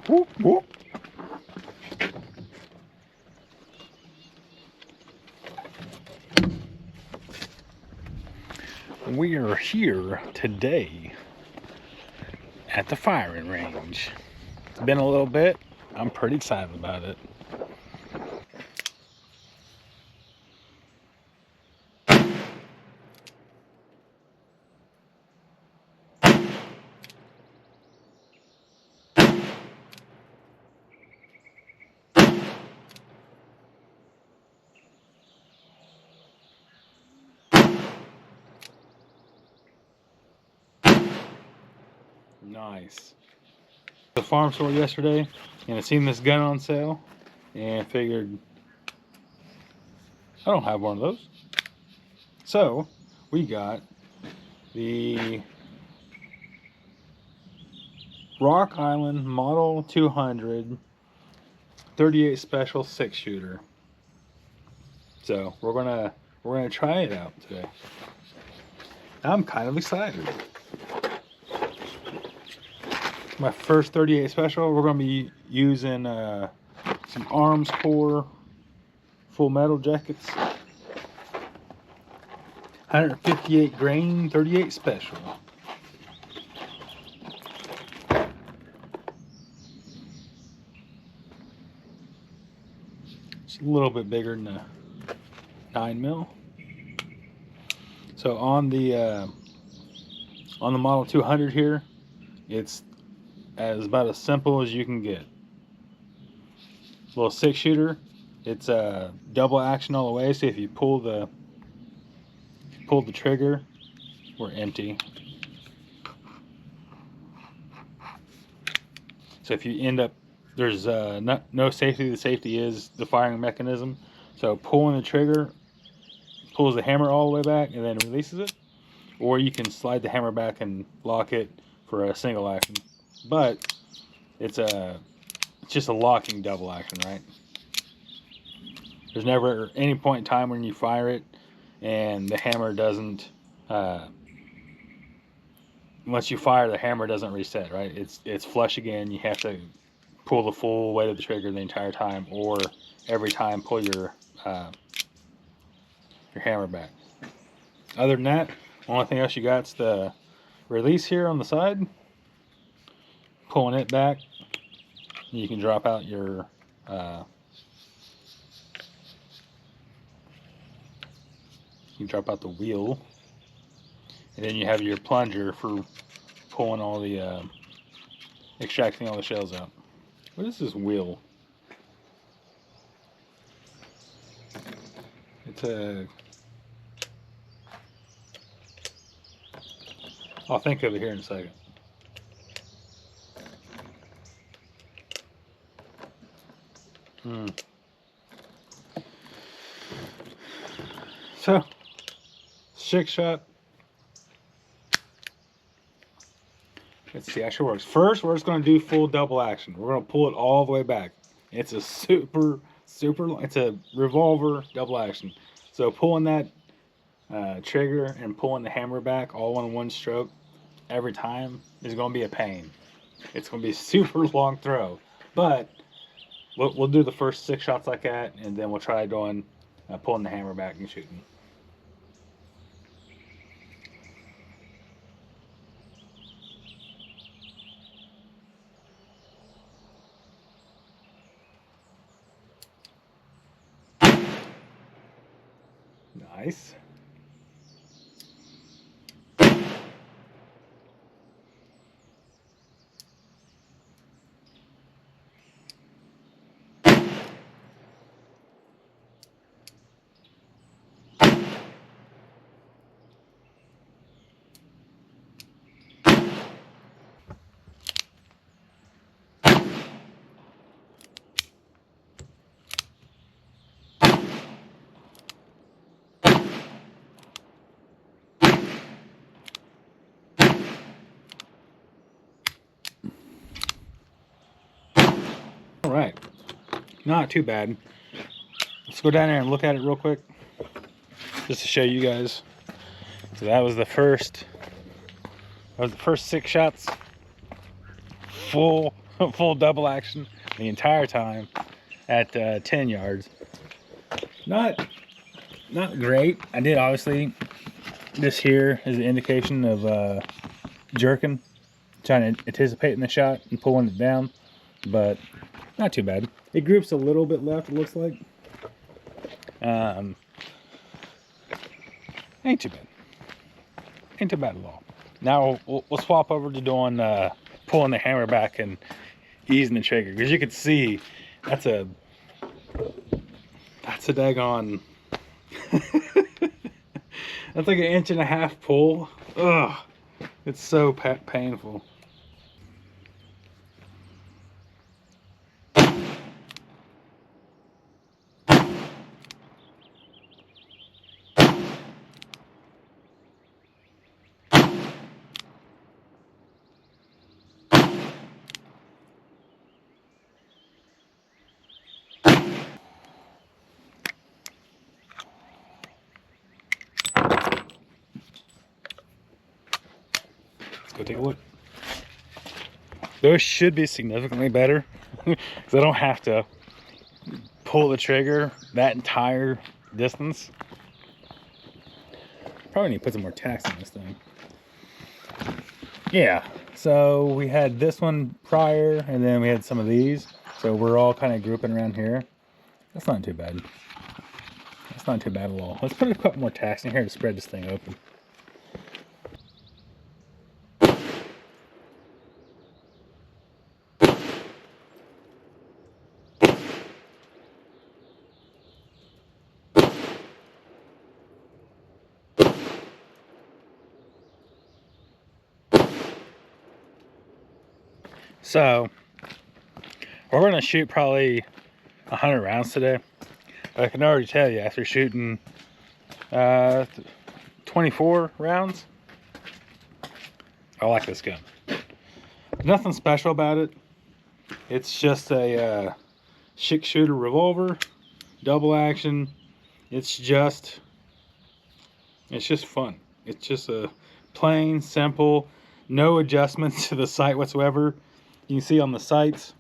Whoop, whoop. We are here today at the firing range. It's been a little bit. I'm pretty excited about it. Nice. The farm store yesterday, and I seen this gun on sale, and figured I don't have one of those. So we got the Rock Island Model 200 38 Special 6-shooter. So we're gonna try it out today. I'm kind of excited. My first 38 Special. We're gonna be using some Arms Corps full metal jackets. 158 grain 38 Special. It's a little bit bigger than a 9mm. So on the Model 200 here, it's about as simple as you can get. Little 6-shooter. It's a double action all the way. So if you pull the trigger, we're empty. So if you end up, there's no safety. The safety is the firing mechanism. So pulling the trigger pulls the hammer all the way back and then releases it, or you can slide the hammer back and lock it for a single action. But it's just a locking double action, right? There's never any point in time when you fire it and the hammer doesn't once you fire, the hammer doesn't reset, right? It's flush again. You have to pull the full weight of the trigger the entire time, or every time pull your hammer back. Other than that, only thing else you got is the release here on the side. Pulling it back, you can drop out your the wheel, and then you have your plunger for pulling all the extracting all the shells out. What is this wheel? It's I'll think of it here in a second. So, 6-shot. Let's see how it works. First, we're just going to do full double action. We're going to pull it all the way back. It's a super, it's a revolver double action. So pulling that trigger and pulling the hammer back all in one stroke every time is going to be a pain. It's going to be a super long throw. But we'll do the first 6 shots like that, and then we'll try doing pulling the hammer back and shooting. Nice. All right, not too bad. Let's go down there and look at it real quick, just to show you guys. So that was the first 6 shots, full full double action the entire time at 10 yards. Not great. I did, obviously, this here is an indication of jerking, trying to anticipating the shot and pulling it down, but not too bad. It groups a little bit left, it looks like. Ain't too bad. Ain't too bad at all. Now we'll swap over to doing pulling the hammer back and easing the trigger, because you can see that's a daggone that's like an 1.5 inch pull. Ugh, it's so painful. Go take a look. Those should be significantly better because I don't have to pull the trigger that entire distance. Probably need to put some more tacks on this thing. Yeah, so we had this one prior, and then we had some of these. So we're all kind of grouping around here. That's not too bad. That's not too bad at all. Let's put a couple more tacks in here to spread this thing open. So we're going to shoot probably 100 rounds today. I can already tell you, after shooting 24 rounds, I like this gun. Nothing special about it. It's just a 6-shooter revolver, double action. It's just fun. It's just a plain, simple, no adjustments to the sight whatsoever. You can see on the sights,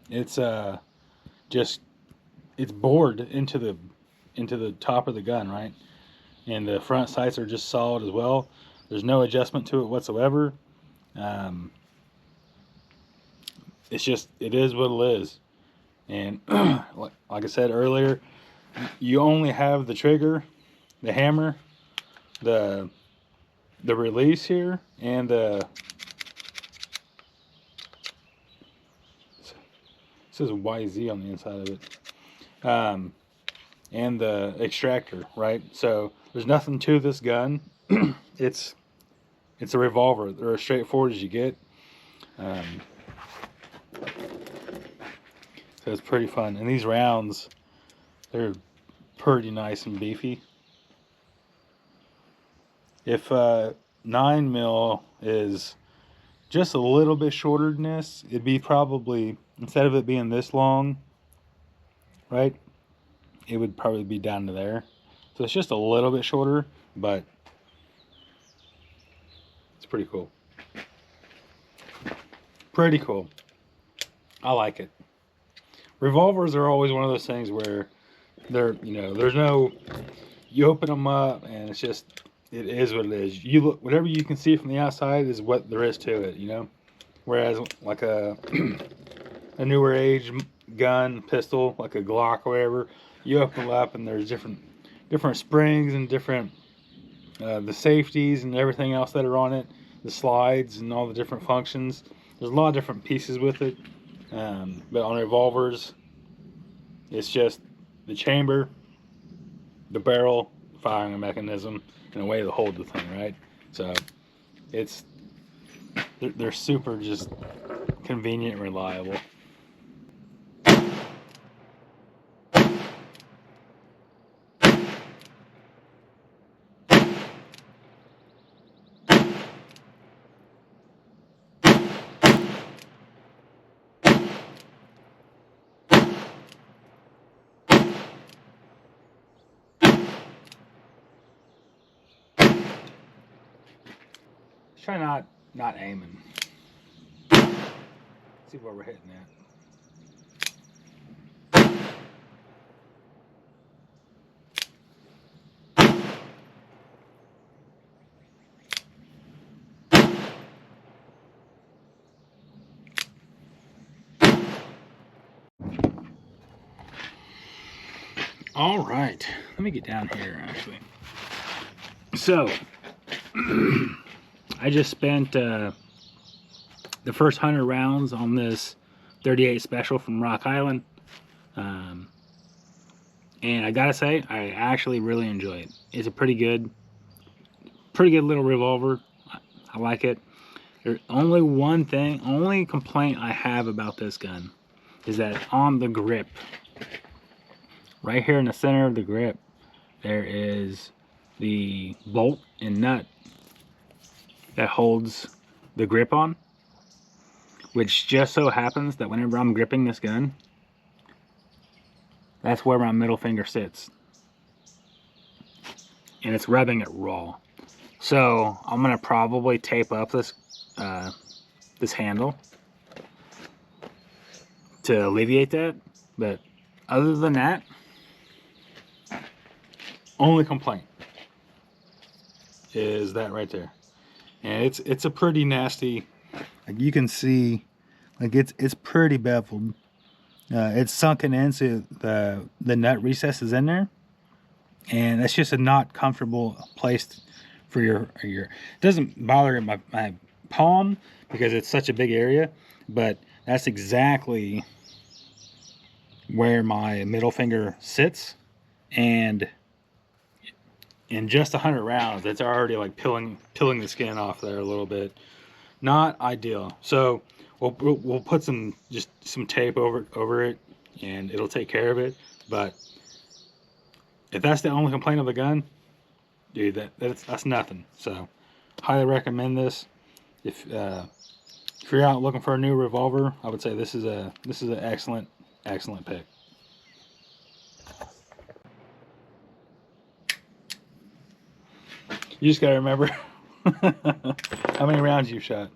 it's it's bored into the top of the gun, right? And the front sights are just solid as well. There's no adjustment to it whatsoever. It's just, it is what it is. And like I said earlier, you only have the trigger, the hammer, the release here, and it says YZ on the inside of it, and the extractor, right? So there's nothing to this gun. It's a revolver. They're as straightforward as you get. So it's pretty fun. And these rounds, they're pretty nice and beefy. If 9mm is just a little bit shorter than this, it'd be probably, instead of it being this long, right, it would probably be down to there. So it's just a little bit shorter, but it's pretty cool. Pretty cool. I like it. Revolvers are always one of those things where they're, there's no, you open them up and it's just, it is what it is. You look, whatever you can see from the outside is what there is to it, Whereas like a newer age gun, pistol, like a Glock or whatever, you open it up and there's different springs and different, the safeties and everything else that are on it, the slides and all the different functions. There's a lot of different pieces with it. But on revolvers, it's just the chamber, the barrel, firing mechanism, and a way to hold the thing, right? So they're super just convenient and reliable. Try not aiming. See where we're hitting at. All right, let me get down here actually. So, I just spent the first 100 rounds on this 38 special from Rock Island. And I gotta say, I actually really enjoy it. It's a pretty good little revolver. I like it. There's only one thing, only complaint I have about this gun is that on the grip, right here in the center of the grip, there is the bolt and nut that holds the grip on, which just so happens that whenever I'm gripping this gun, that's where my middle finger sits. And it's rubbing it raw. So I'm gonna probably tape up this this handle to alleviate that. But other than that, only complaint is that right there. And it's a pretty nasty, like you can see, like it's pretty beveled. It's sunken into the nut recesses in there, and it's just a not comfortable place for your. It doesn't bother my palm because it's such a big area, but that's exactly where my middle finger sits, and in just 100 rounds, it's already like peeling the skin off there a little bit. Not ideal. So we'll put some tape over it, and it'll take care of it. But if that's the only complaint of the gun, dude, that's nothing. So highly recommend this. If you're out looking for a new revolver, I would say this is an excellent pick. You just gotta remember how many rounds you've shot.